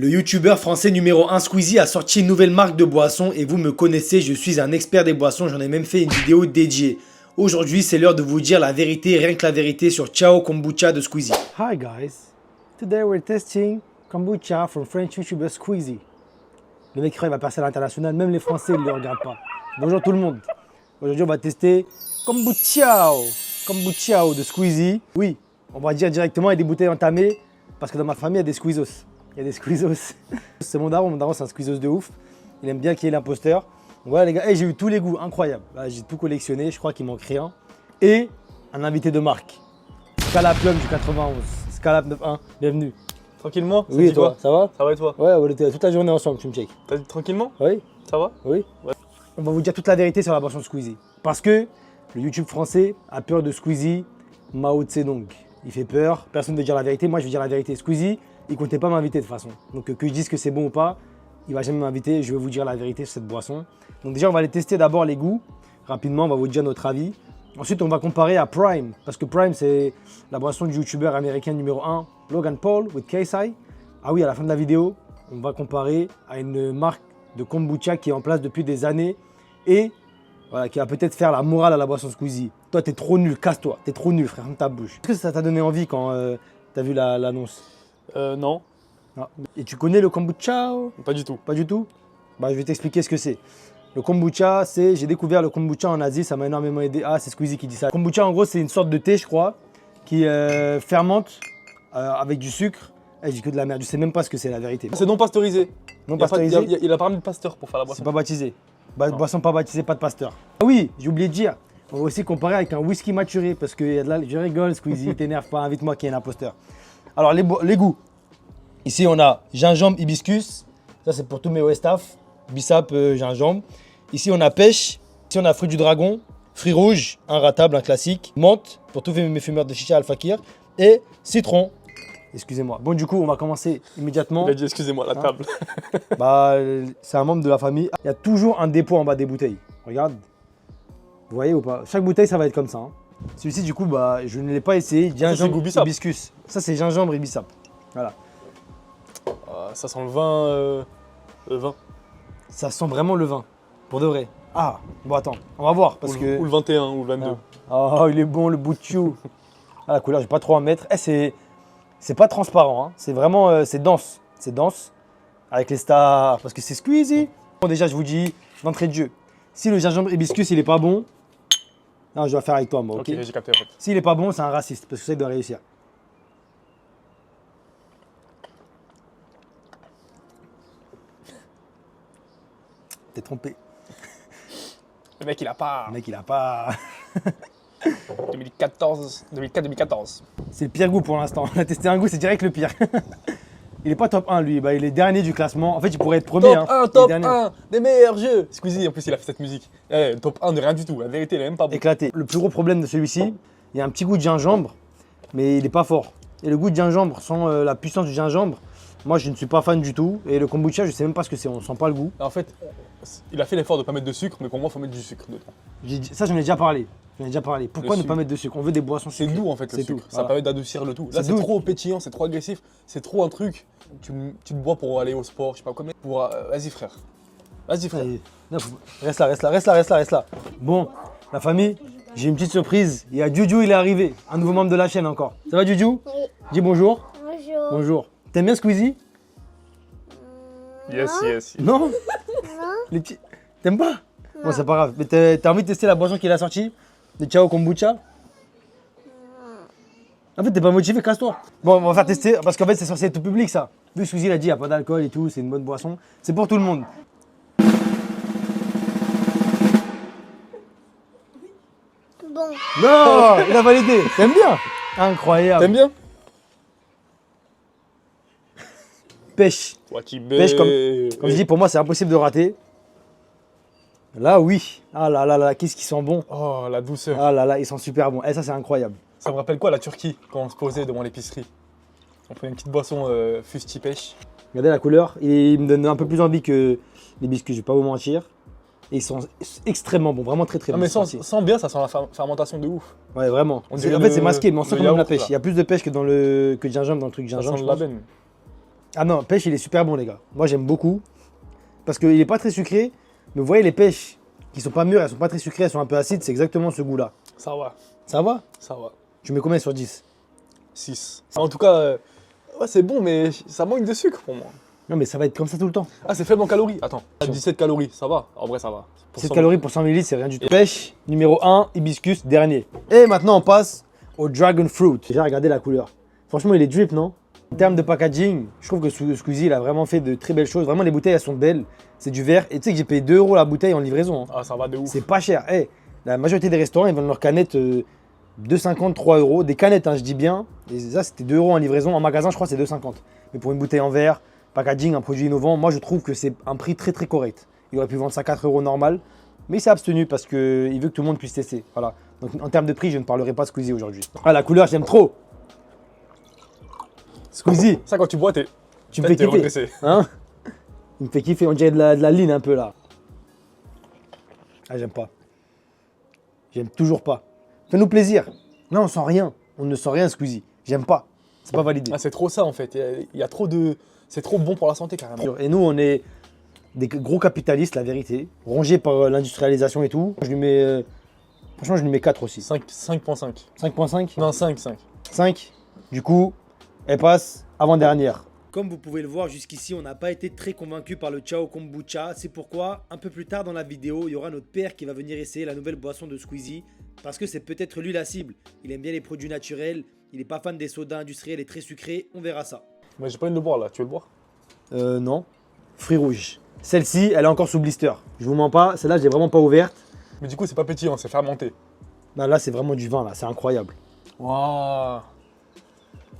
Le youtubeur français numéro 1 Squeezie a sorti une nouvelle marque de boisson et vous me connaissez, je suis un expert des boissons, j'en ai même fait une vidéo dédiée. Aujourd'hui, c'est l'heure de vous dire la vérité, rien que la vérité sur Ciao Kombucha de Squeezie. Hi guys, today we're testing kombucha from French YouTuber Squeezie. Le mec il va passer à l'international, même les Français ne le regardent pas. Bonjour tout le monde. Aujourd'hui on va tester kombucha de Squeezie. Oui, on va dire directement il y a des bouteilles entamées parce que dans ma famille il y a des squeezos. Il y a des squeezos. C'est mon daron c'est un squeezos de ouf. Il aime bien qu'il y ait l'imposteur. Voilà les gars, hey, j'ai eu tous les goûts, incroyable. Là, j'ai tout collectionné, je crois qu'il manque rien. Et un invité de marque, Scalap Plum du 91. Scalap 91, bienvenue. Tranquillement? Oui, et toi, ça va? Ça va et toi? Ouais, on était toute la journée ensemble, tu me check. T'as dit tranquillement? Oui? Ça va? Oui? Ouais. On va vous dire toute la vérité sur la boisson Squeezie. Parce que le YouTube français a peur de Squeezie, Mao Tse-Tung. Il fait peur, personne ne veut dire la vérité, moi je veux dire la vérité. Squeezie, il comptait pas m'inviter de toute façon. Donc que je dise que c'est bon ou pas, il va jamais m'inviter, je vais vous dire la vérité sur cette boisson. Donc déjà on va aller tester d'abord les goûts. Rapidement, on va vous dire notre avis. Ensuite, on va comparer à Prime, parce que Prime, c'est la boisson du youtubeur américain numéro 1, Logan Paul, with KSI. Ah oui, à la fin de la vidéo, on va comparer à une marque de kombucha qui est en place depuis des années et voilà, qui va peut-être faire la morale à la boisson Squeezie. Toi, t'es trop nul, casse-toi, t'es trop nul, frère, ferme ta bouche. Est-ce que ça t'a donné envie quand t'as vu l'annonce? Non, Ah. Et tu connais le kombucha? pas du tout. Pas du tout? Bah, je vais t'expliquer ce que c'est. Le kombucha, j'ai découvert le kombucha en Asie, ça m'a énormément aidé. Ah, c'est Squeezie qui dit ça. Le kombucha, en gros, c'est une sorte de thé, je crois, qui fermente avec du sucre. Eh, j'ai que de la merde, je sais même pas ce que c'est la vérité. C'est non pasteurisé. Non pasteurisé, Il a pas mis de pasteur pour faire la c'est boisson. pas baptisé. Non. Boisson pas baptisée, pas de pasteur. Ah oui, j'ai oublié de dire, on va aussi comparer avec un whisky maturé, parce que je rigole, Squeezie, t'énerve pas, invite-moi qui est un imposteur. Alors, les goûts. Ici, on a gingembre, hibiscus. Ça, c'est pour tous mes staff. Bissap, gingembre. Ici, on a pêche. Ici, on a fruit du dragon. Fruits rouges, inratable, un classique. Menthe, pour tous mes fumeurs de chicha Al-Fakir. Et citron. Excusez-moi. Bon, du coup, on va commencer immédiatement. Il a dit excusez-moi, la table. Bah, c'est un membre de la famille. Il y a toujours un dépôt en bas des bouteilles. Regarde. Vous voyez ou pas? Chaque bouteille, ça va être comme ça. Hein. Celui-ci, du coup, bah, je ne l'ai pas essayé. Gingembre, goût bissap. hibiscus. Ça, c'est gingembre et bissap. Voilà. Ça sent le vin. Le vin. Ça sent vraiment le vin. Pour de vrai. Ah, bon, attends. On va voir. Parce ou, que... ou le 21 ou le 22. Oh, il est bon, le bout de chou. Ah, la couleur, je vais pas trop en mettre. Eh, c'est pas transparent. Hein. C'est vraiment... c'est dense. C'est dense. Avec les stars. Parce que c'est Squeezie. Bon, déjà, je vous dis, d'entrée de jeu. Si le gingembre hibiscus, il est pas bon... Non, je dois faire avec toi, moi, ok? Ok, j'ai capté en fait. S'il est pas bon, c'est un raciste. Parce que ça, il doit réussir. T'es trompé. Le mec il a pas. Le mec, il a pas... 2014. C'est le pire goût pour l'instant. On a testé un goût, c'est direct le pire. Il est pas top 1 lui, bah, il est dernier du classement. En fait, il pourrait être premier. Top hein. 1, Il est top dernier. 1 des meilleurs jeux. Squeezie en plus il a fait cette musique. Top 1 de rien du tout. La vérité elle est même pas bon. Éclaté. Le plus gros problème de celui-ci, il y a un petit goût de gingembre, mais il n'est pas fort. Et le goût de gingembre, sans la puissance du gingembre, moi je ne suis pas fan du tout. Et le kombucha, je sais même pas ce que c'est, on sent pas le goût. En fait, il a fait l'effort de pas mettre de sucre, mais pour moi il faut mettre du sucre dedans. Ça, j'en ai déjà parlé. Pourquoi ne sucre. pas mettre de sucre? On veut des boissons C'est sucrées. doux en fait le C'est sucre, tout, ça voilà. permet d'adoucir le tout. Là C'est c'est doux. trop pétillant, c'est trop agressif, c'est trop un truc. Tu te bois pour aller au sport, je sais pas comment. Vas-y frère. Vas-y frère. Allez. Non, reste là. Bon, la famille, j'ai une petite surprise. Il y a Juju, il est arrivé. Un nouveau membre de la chaîne encore. Ça va Juju? Oui. Dis bonjour. Bonjour. Bonjour. T'aimes bien Squeezie? Yes. Non? Non. Les petits... T'aimes pas? Bon, c'est pas grave. Mais t'as envie de tester la boisson qu'il a sortie? De Ciao Kombucha? En fait, t'es pas motivé, casse-toi. Bon, on va faire tester, parce qu'en fait, c'est censé être tout public, ça. Vu que Squeezie l'a dit, il n'y a pas d'alcool et tout, c'est une bonne boisson. C'est pour tout le monde. Bon. Non, il a validé. T'aimes bien? Incroyable. T'aimes bien? Pêche. Pêche, comme je dis, pour moi, c'est impossible de rater. Là, oui. Ah là là là, qu'est-ce qu'ils sont bons. Oh la douceur. Ah là là, ils sont super bons. Et ça, c'est incroyable. Ça me rappelle quoi la Turquie quand on se posait devant l'épicerie? On prenait une petite boisson fusti pêche. Regardez la couleur. Il me donne un peu plus envie que les biscuits, je vais pas vous mentir. Et ils sont extrêmement bons, vraiment très très Non bons. mais sans bien, ça sent la fermentation de ouf. Ouais, vraiment. On En dirait fait, c'est le- masqué, mais on sent le quand même la yaourt, pêche. là. Il y a plus de pêche que dans le que de gingembre dans le truc Ça gingembre. sent je de la pense. benne. Ah non, pêche, il est super bon, les gars. Moi, j'aime beaucoup. Parce qu'il n'est pas très sucré. Mais vous voyez, les pêches qui sont pas mûres, elles sont pas très sucrées, elles sont un peu acides. C'est exactement ce goût-là. Ça va, Ça va? ça va. Tu mets combien sur 10? 6. En tout cas, ouais, c'est bon, mais ça manque de sucre pour moi. Non, mais ça va être comme ça tout le temps. Ah, c'est faible en calories. Attends, 17 calories, ça va. En vrai, ça va. Pour 7 100 calories pour 100 ml, c'est rien du tout. Pêche, numéro 1, hibiscus, dernier. Et maintenant, on passe au dragon fruit. Déjà, regardez la couleur. Franchement, il est drip, non? En termes de packaging, je trouve que Squeezie, il a vraiment fait de très belles choses. Vraiment, les bouteilles, elles sont belles. C'est du verre. Et tu sais que j'ai payé 2 € la bouteille en livraison. Hein. Ah, ça va de ouf. C'est pas cher. Eh, la majorité des restaurants, ils vendent leurs canettes 2,50, 3 €. Des canettes, hein, je dis bien. Et ça, c'était 2 € en livraison. En magasin, je crois, c'est 2,50. Mais pour une bouteille en verre, packaging, un produit innovant, moi, je trouve que c'est un prix très, très correct. Il aurait pu vendre ça 4 € normal. Mais il s'est abstenu parce qu'il veut que tout le monde puisse tester. Voilà. Donc, en termes de prix, je ne parlerai pas de Squeezie aujourd'hui. Ah, la couleur, j'aime trop. Squeezie, Ça, quand tu bois, tu me fais t'es kiffer. redressé. Hein? Il me fait kiffer. On dirait de la ligne un peu là. Ah, j'aime pas. J'aime toujours pas. Fais-nous plaisir. Non, on sent rien. On ne sent rien, Squeezie. J'aime pas. C'est pas validé. Ah, c'est trop ça en fait. Il y a trop de. C'est trop bon pour la santé carrément. Et nous, on est des gros capitalistes, la vérité. Rongés par l'industrialisation et tout. Je lui mets. Franchement, je lui mets 4 aussi. 5.5. 5,5 Non, 5. 5. Du coup, elle passe avant-dernière. Comme vous pouvez le voir jusqu'ici, on n'a pas été très convaincu par le Ciao Kombucha. C'est pourquoi, un peu plus tard dans la vidéo, il y aura notre père qui va venir essayer la nouvelle boisson de Squeezie. Parce que c'est peut-être lui la cible. Il aime bien les produits naturels, il n'est pas fan des sodas industriels et très sucrés, on verra ça. Moi, j'ai pas envie de le boire là. Tu veux le boire? Non. Fruits rouges. Celle-ci, elle est encore sous blister. Je vous mens pas, celle-là, je l'ai vraiment pas ouverte. Mais du coup, c'est pas pétillant, c'est fermenté. Non, là, c'est vraiment du vin, là. C'est incroyable. Waouh.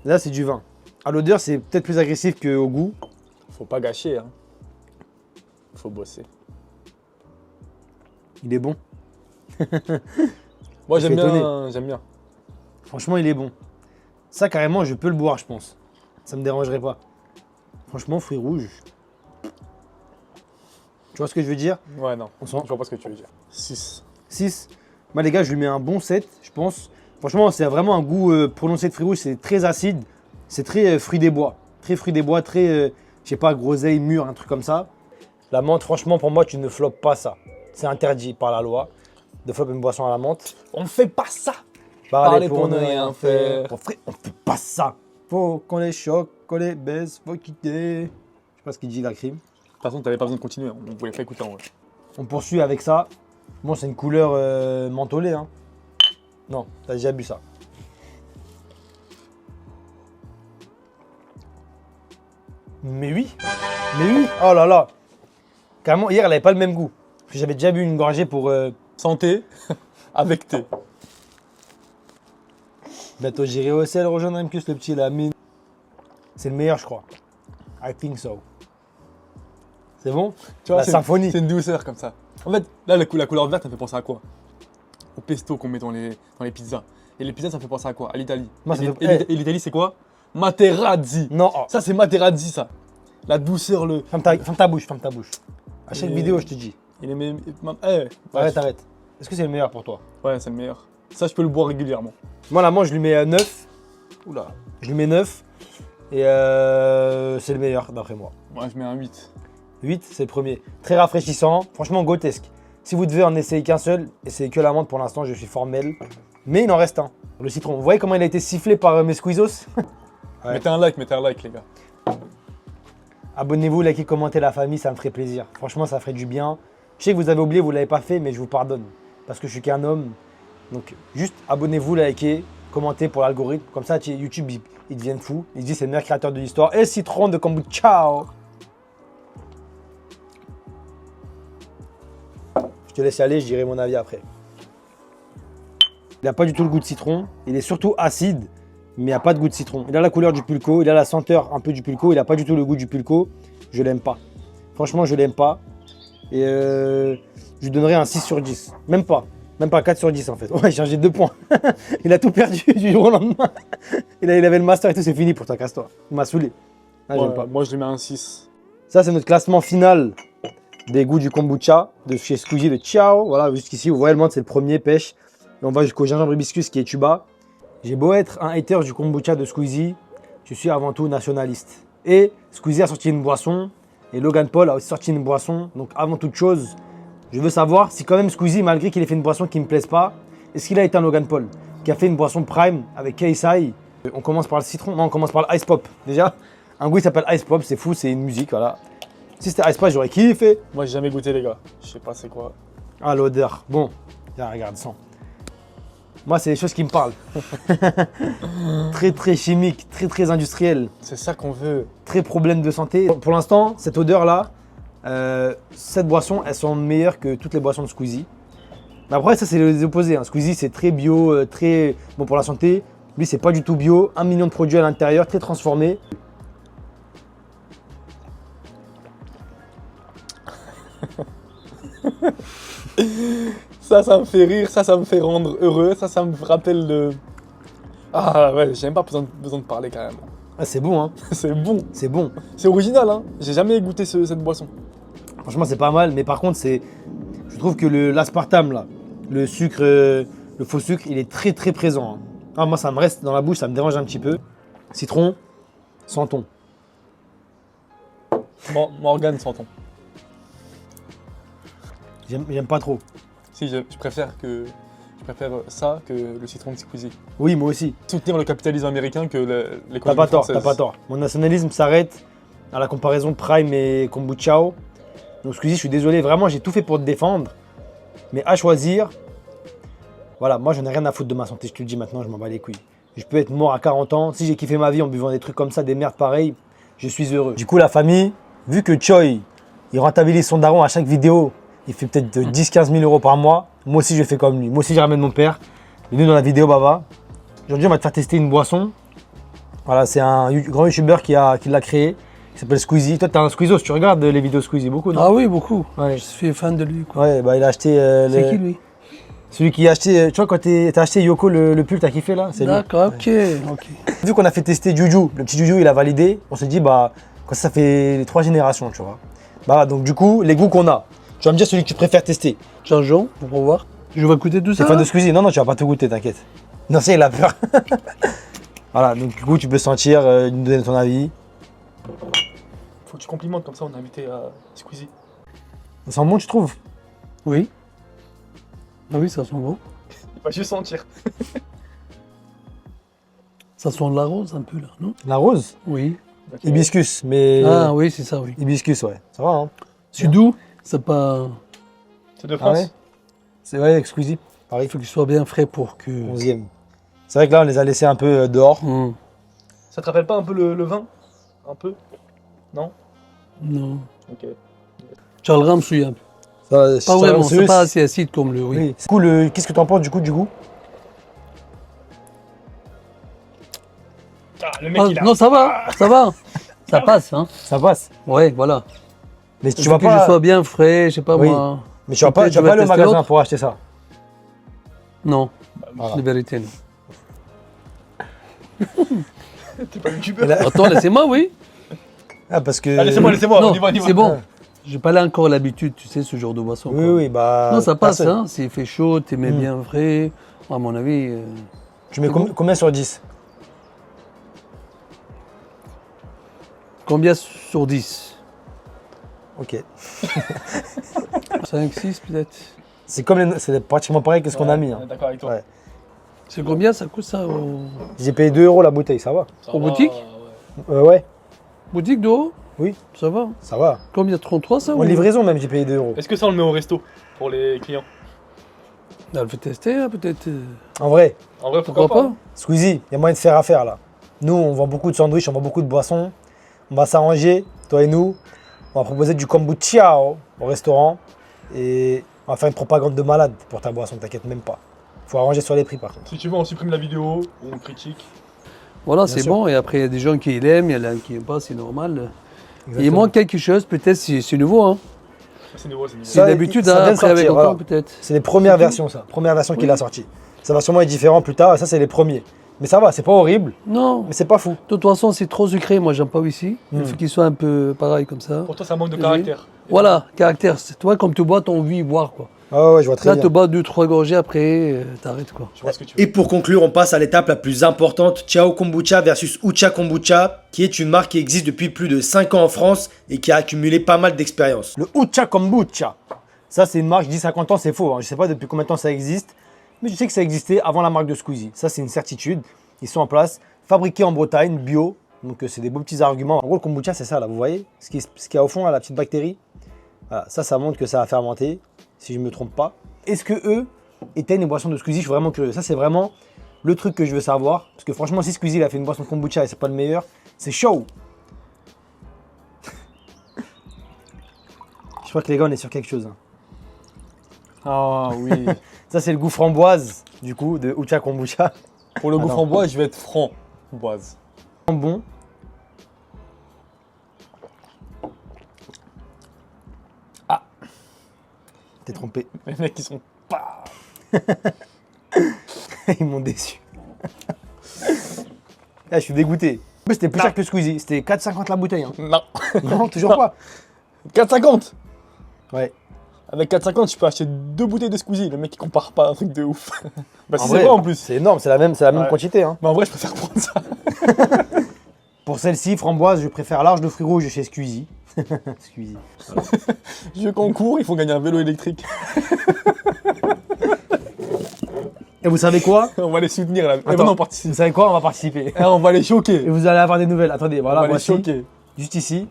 Là, c'est du vin. À l'odeur, c'est peut-être plus agressif qu'au goût. Faut pas gâcher, hein. Faut bosser. Il est bon. Moi, Je j'aime suis bien. J'aime bien. Franchement, il est bon. Ça, carrément, je peux le boire, je pense. Ça me dérangerait pas. Franchement, fruits rouges. Tu vois ce que je veux dire? Ouais, non. On sent. Je vois pas ce que tu veux dire. 6. 6. Moi, les gars, je lui mets un bon 7, je pense. Franchement, c'est vraiment un goût prononcé de fruits rouges. C'est très acide. C'est très fruits des bois. Très fruits des bois, très, je sais pas, groseille, mûr, un truc comme ça. La menthe, franchement, pour moi, tu ne floppes pas ça. C'est interdit par la loi de flopper une boisson à la menthe. On fait pas ça. Parler pour ne rien faire. Pour vrai, on fait pas ça. Faut qu'on les choque, qu'on les baisse, faut quitter. Je sais pas ce qu'il dit, la crime. De toute façon, t'avais pas besoin de continuer. On voulait pas écouter en vrai. On poursuit avec ça. Bon, c'est une couleur mentholée, hein. Non, t'as déjà bu ça. Mais oui. Mais oui. Oh là là. Carrément, hier, elle avait pas le même goût. Parce que j'avais déjà bu une gorgée pour... Santé avec thé. Bientôt, j'irai au sel rejoindre Mcus, le petit, la mine. C'est le meilleur, je crois. I think so. C'est bon? Tu vois, La symphonie. C'est une douceur comme ça. En fait, là, la couleur verte, ça me fait penser à quoi? Au pesto qu'on met dans les pizzas. Et les pizzas, ça me fait penser à quoi? À l'Italie. Moi, ça Et fait- et l'Italie, c'est quoi? Materazzi. Non, oh. Ça, c'est Materazzi, ça. La douceur, le. Ferme ta bouche, ferme ta bouche. À chaque Et- vidéo, je te dis. Il est même. Arrête, arrête. Est-ce que c'est le meilleur pour toi? Ouais, c'est le meilleur. Ça, je peux le boire régulièrement. Moi, la manche, je lui mets 9. Oula. Je lui mets 9. Et c'est le meilleur, d'après moi. Moi, je mets un 8. 8, c'est le premier. Très rafraîchissant. Franchement, grotesque. Si vous devez en essayer qu'un seul, essayez que la menthe pour l'instant, je suis formel. Mais il en reste un. Le citron. Vous voyez comment il a été sifflé par mes squeezos? Ouais. Mettez un like, les gars. Abonnez-vous, likez, commentez la famille, ça me ferait plaisir. Franchement, ça ferait du bien. Je sais que vous avez oublié, vous ne l'avez pas fait, mais je vous pardonne. Parce que je suis qu'un homme. Donc, juste abonnez-vous, likez, commentez pour l'algorithme. Comme ça, YouTube, ils deviennent fous. Ils se disent c'est le meilleur créateur de l'histoire. Et citron de kombucha. Ciao. Je te laisse y aller, je dirai mon avis après. Il n'a pas du tout le goût de citron. Il est surtout acide, mais il n'y a pas de goût de citron. Il a la couleur du pulco, il a la senteur un peu du pulco. Il n'a pas du tout le goût du pulco. Je l'aime pas. Franchement, je l'aime pas. Et je lui donnerais un 6 sur 10. Même pas. Même pas 4 sur 10 en fait. Ouais, j'ai changé de 2 points. Il a tout perdu du jour au lendemain. Il avait le master et tout, c'est fini pour toi, casse-toi. Il m'a saoulé. Ah, j'aime pas. Moi, je lui mets un 6. Ça, c'est notre classement final des goûts du kombucha de chez Squeezie, le Ciao. Voilà, jusqu'ici, vous voyez le monde, c'est le premier pêche. Et on va jusqu'au gingembre hibiscus qui est tuba. J'ai beau être un hater du kombucha de Squeezie, je suis avant tout nationaliste. Et Squeezie a sorti une boisson et Logan Paul a aussi sorti une boisson. Donc avant toute chose, je veux savoir si quand même Squeezie, malgré qu'il ait fait une boisson qui ne me plaise pas, est-ce qu'il a été un Logan Paul qui a fait une boisson Prime avec KSI. On commence par le citron, non on commence par l'Ice Pop. Déjà, un goût il s'appelle Ice Pop, c'est fou, c'est une musique, voilà. Si c'était Ice Pop, j'aurais kiffé. Moi, j'ai jamais goûté, les gars. Je sais pas c'est quoi. Ah l'odeur, bon, tiens regarde, sens. Moi c'est les choses qui me parlent. Très très chimique, très très industriel. C'est ça qu'on veut. Très problème de santé. Pour l'instant, cette odeur-là, cette boisson, elles sont meilleures que toutes les boissons de Squeezie. Mais après, ça, c'est les opposés. Hein. Squeezie, c'est très bio, très bon pour la santé. Lui, c'est pas du tout bio. 1 million de produits à l'intérieur, très transformés. Ça me fait rire, ça me fait rendre heureux, ça me rappelle le... Ah ouais, j'ai même pas besoin de parler quand même. Ah, c'est bon, hein. C'est bon, C'est bon. c'est original, hein. J'ai jamais goûté cette boisson. Franchement, c'est pas mal. Mais par contre, je trouve que l'aspartame, là, le sucre, le faux sucre, il est très très présent. Hein. Ah, moi, ça me reste dans la bouche, ça me dérange un petit peu. Citron, santon. Morgane Santon. J'aime pas trop. Si, je préfère ça que le citron de Squeezie. Oui, moi aussi. Soutenir le capitalisme américain que T'as l'économie pas tort, française. t'as pas tort. Mon nationalisme s'arrête à la comparaison Prime et Kombucha. Donc Squeezie, je suis désolé, vraiment, j'ai tout fait pour te défendre. Mais à choisir, voilà, moi j'en ai rien à foutre de ma santé, je te le dis maintenant, je m'en bats les couilles. Je peux être mort à 40 ans, si j'ai kiffé ma vie en buvant des trucs comme ça, des merdes pareilles, je suis heureux. Du coup, la famille, vu que Choi, il rentabilise son daron à chaque vidéo, il fait peut-être 10-15 000 euros par mois, moi aussi je fais comme lui. Moi aussi je ramène mon père. Bienvenue dans la vidéo Baba. Aujourd'hui, on va te faire tester une boisson. Voilà, c'est un grand youtubeur qui l'a créé. Il s'appelle Squeezie. Toi, t'es un Squeezos, tu regardes les vidéos Squeezie beaucoup, non? Ah oui, beaucoup. Ouais. Je suis fan de lui. Quoi. Ouais, bah il a acheté. C'est qui lui? Celui qui a acheté. Tu vois, quand t'as acheté Yoko le pull, t'as kiffé là? C'est lui. D'accord, ok. Vu qu'on a fait tester Juju, le petit Juju, il a validé. On s'est dit, bah, quand ça fait les 3 générations, tu vois. Bah, donc du coup, les goûts qu'on a. Tu vas me dire celui que tu préfères tester. Changeons pour voir. Je vais goûter tout T'es ça. fan là de Squeezie? Non, non, tu vas pas tout goûter, t'inquiète. Non, c'est il a peur. Voilà, donc du coup, tu peux sentir, nous donner ton avis. Faut que tu complimentes comme ça, on a invité à Squeezie. Ça sent bon, tu trouves? Oui. Ah oui, ça sent bon. Il va juste sentir. Ça sent la rose un peu là, non? La rose? Oui. Hibiscus, mais. Ah oui, c'est ça, oui. Hibiscus, ouais. Ça va, hein? C'est doux, c'est pas... C'est de Ah France. ouais? C'est vrai, avec Squeezie. Pareil, Il faut qu'il soit bien frais pour que... 11e. C'est vrai que là, on les a laissés un peu dehors. Ça te rappelle pas un peu le vin? Un peu? Non? Non. Ok. Charles Ramsey, un peu. Ça, Pas vraiment, c'est pas assez acide comme le... Oui. Oui. Du coup, qu'est-ce que tu en penses du coup du goût? Ah, le mec, Ah, il a... non, ça va, ça va. Ça passe, hein. Ça passe. Ouais, voilà. Mais Il tu faut vas que pas. je sois bien frais, je sais pas Oui. moi. Mais tu vas pas, Peut-être tu vas je pas vais aller au tester magasin l'autre. pour acheter ça. Non, Voilà. de vérité, non. T'es pas youtubeur. Attends, laissez-moi, oui. Ah, parce que. Ah, laissez-moi, Non, on y va. c'est bon. Ouais. J'ai pas là encore l'habitude, tu sais, ce genre de boisson. Oui, quoi. oui, bah. Non, ça passe, personne. hein. S'il fait chaud, tu mets bien frais. À mon avis, Tu mets C'est bon. combien sur 10? combien sur 10? Ok. 5, 6 peut-être. C'est pratiquement pareil que ce qu'on a mis. On est Hein. d'accord avec toi. Ouais. C'est combien ça coûte ça J'ai payé 2 € la bouteille, ça va. Ça Au va, boutique ouais. Ouais, Boutique d'eau? Oui. Ça va. ça va. Combien? 33 ça? En livraison même, j'ai payé 2 €. Est-ce que ça, on le met au resto pour les clients? Elle veut tester, hein, peut-être. En vrai, En vrai, Pourquoi pas? Squeezie, il y a moyen de faire affaire là. Nous, on vend beaucoup de sandwichs, on vend beaucoup de boissons. On va s'arranger, toi et nous. On va proposer du kombucha au restaurant. Et on va faire une propagande de malade pour ta boisson, t'inquiète même pas. Faut arranger sur les prix par contre. Si tu veux, on supprime la vidéo ou on critique. Voilà, Bien c'est sûr. bon. Et après, il y a des gens qui l'aiment, il y en a qui n'aiment pas, c'est normal. Il Exactement. manque quelque chose, peut-être, c'est nouveau. Hein. C'est nouveau, c'est nouveau. C'est Ça, d'habitude, ça hein, vient de après, avec sortir, le temps, voilà. peut-être. C'est les premières versions ça. Première version qu'il a sortie. Ça va sûrement être différent plus tard, et ça c'est les premiers. Mais ça va, c'est pas horrible, Non, mais c'est pas fou. de toute façon, c'est trop sucré. Moi, j'aime pas ici. Il Mm. faut qu'il soit un peu pareil comme ça. Pour toi, ça manque de Oui. caractère. Voilà, caractère. C'est toi, comme tu bois, t'as envie de boire, quoi. Ah ouais, je vois très Là, bien. te bois 2-3 gorgées après, t'arrêtes quoi. Je vois ce que tu veux. Et pour conclure, on passe à l'étape la plus importante, Ciao Kombucha versus Ucha Kombucha, qui est une marque qui existe depuis plus de 5 ans en France et qui a accumulé pas mal d'expérience. Le Ucha Kombucha. Ça, c'est une marque, je dis 50 ans, c'est faux. Hein. Je sais pas depuis combien de temps ça existe, mais je sais que ça existait avant la marque de Squeezie. Ça, c'est une certitude. Ils sont en place, fabriqués en Bretagne, bio. Donc, c'est des beaux petits arguments. En gros, le kombucha, c'est ça, là, vous voyez ce qu'il y a au fond, là, la petite bactérie. Voilà, ça montre que ça a fermenté, si je ne me trompe pas. Est-ce que eux éteignent les boissons de Squeezie? Je suis vraiment curieux. Ça, c'est vraiment le truc que je veux savoir. Parce que franchement, si Squeezie il a fait une boisson de kombucha et c'est pas le meilleur, c'est chaud. Je crois que les gars, on est sur quelque chose. Hein. Ah oui. Ça, c'est le goût framboise, du coup, de Ucha Kombucha. Pour le goût Attends. framboise, je vais être framboise. Bon. Ah. T'es trompé. Les mecs, ils sont pas. Ils m'ont déçu. Ah, je suis dégoûté. Mais c'était plus cher que Squeezie. C'était 4,50 la bouteille. Hein. Non. Non, toujours pas. 4,50. Ouais. Avec 4,50, je peux acheter 2 bouteilles de Squeezie. Le mec, il compare pas un truc de ouf. Bah, si En c'est vrai, vrai en plus. C'est énorme, c'est la même Ouais. quantité. Hein. Mais en vrai, je préfère prendre ça. Pour celle-ci, framboise, je préfère large de fruits rouges chez Squeezie. Squeezie. Jeu concours, il faut gagner un vélo électrique. Et vous savez quoi? On va les soutenir là. Attends. Non, on participe. Vous savez quoi? On va participer. On va les choquer. Et vous allez avoir des nouvelles. Attendez, On voilà, va les voici. choquer. Juste ici.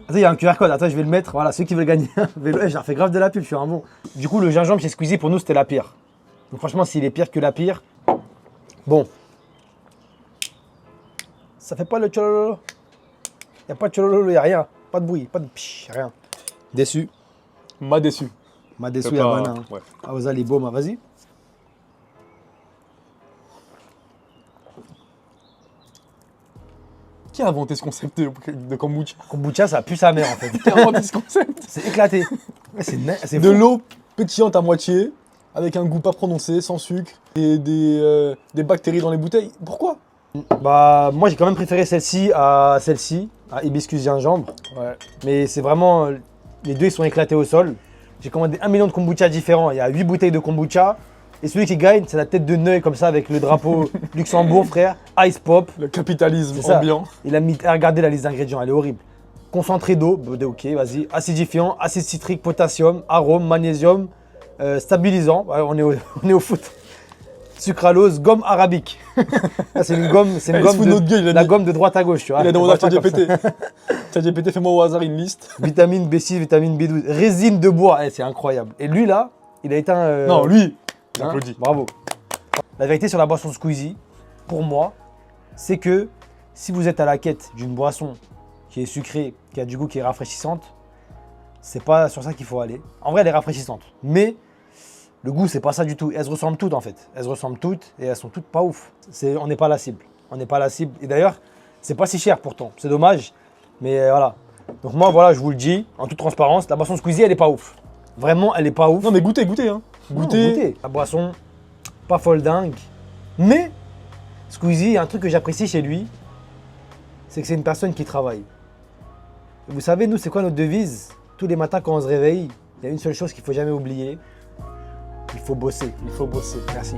Attends, il y a un QR code. Attends, je vais le mettre. Voilà, ceux qui veulent gagner un vélo. Je leur fais grave de la pub, je suis un bon. Du coup, le gingembre chez Squeezie, pour nous, c'était la pire. Donc franchement, s'il est pire que la pire, bon. Ça fait pas le tchololo. Il n'y a pas de tchololo, il n'y a rien. Pas de bruit, pas de psh, rien. Déçu. M'a déçu. M'a déçu, C'est il y a pas- Bana. Ouais. Ah, vous allez beau, vas-y. Qui a inventé ce concept de kombucha? Kombucha, ça pue sa mère en fait. Qui a inventé ce concept? C'est éclaté. Ouais, c'est De fou. l'eau pétillante à moitié, avec un goût pas prononcé, sans sucre, et des bactéries dans les bouteilles. Pourquoi? Bah, moi, j'ai quand même préféré celle-ci, à hibiscus gingembre. Ouais. Mais c'est vraiment. Les deux, ils sont éclatés au sol. J'ai commandé 1 million de kombucha différents. Il y a 8 bouteilles de kombucha. Et celui qui gagne, c'est la tête de Neuil comme ça avec le drapeau Luxembourg, frère. Ice pop. Le capitalisme C'est ça. ambiant. Il a mis. Regardez la liste d'ingrédients, elle est horrible. Concentré d'eau, ok, vas-y. Acidifiant, acide citrique, potassium, arôme, magnésium, stabilisant. Ouais, on est au foot. Sucralose, gomme arabique. Ça, c'est une gomme, c'est une Il se gomme fout de notre gueule, il a la dit- gomme de droite à gauche, tu vois. Il a demandé à Pas comme ça. ChatGPT. ChatGPT, fais-moi au hasard une liste. Vitamine B6, vitamine B12, résine de bois, c'est incroyable. Et lui là, il a éteint. Non, lui, hein, j'applaudis. bravo. La vérité sur la boisson Squeezie, pour moi, c'est que si vous êtes à la quête d'une boisson qui est sucrée, qui a du goût, qui est rafraîchissante, c'est pas sur ça qu'il faut aller. En vrai, elle est rafraîchissante, mais le goût, c'est pas ça du tout. Elles se ressemblent toutes en fait. Elles se ressemblent toutes et elles sont toutes pas ouf. On n'est pas la cible. On n'est pas la cible. Et d'ailleurs, c'est pas si cher pourtant. C'est dommage, mais voilà. Donc moi, voilà, je vous le dis, en toute transparence, la boisson Squeezie, elle est pas ouf. Vraiment, elle est pas ouf. Non, mais goûtez, hein. Non, Goûtez. La boisson, pas folle dingue. Mais Squeezie, il y a un truc que j'apprécie chez lui, c'est que c'est une personne qui travaille. Et vous savez, nous, c'est quoi notre devise? Tous les matins, quand on se réveille, il y a une seule chose qu'il faut jamais oublier. Il faut bosser. Il faut bosser. Merci.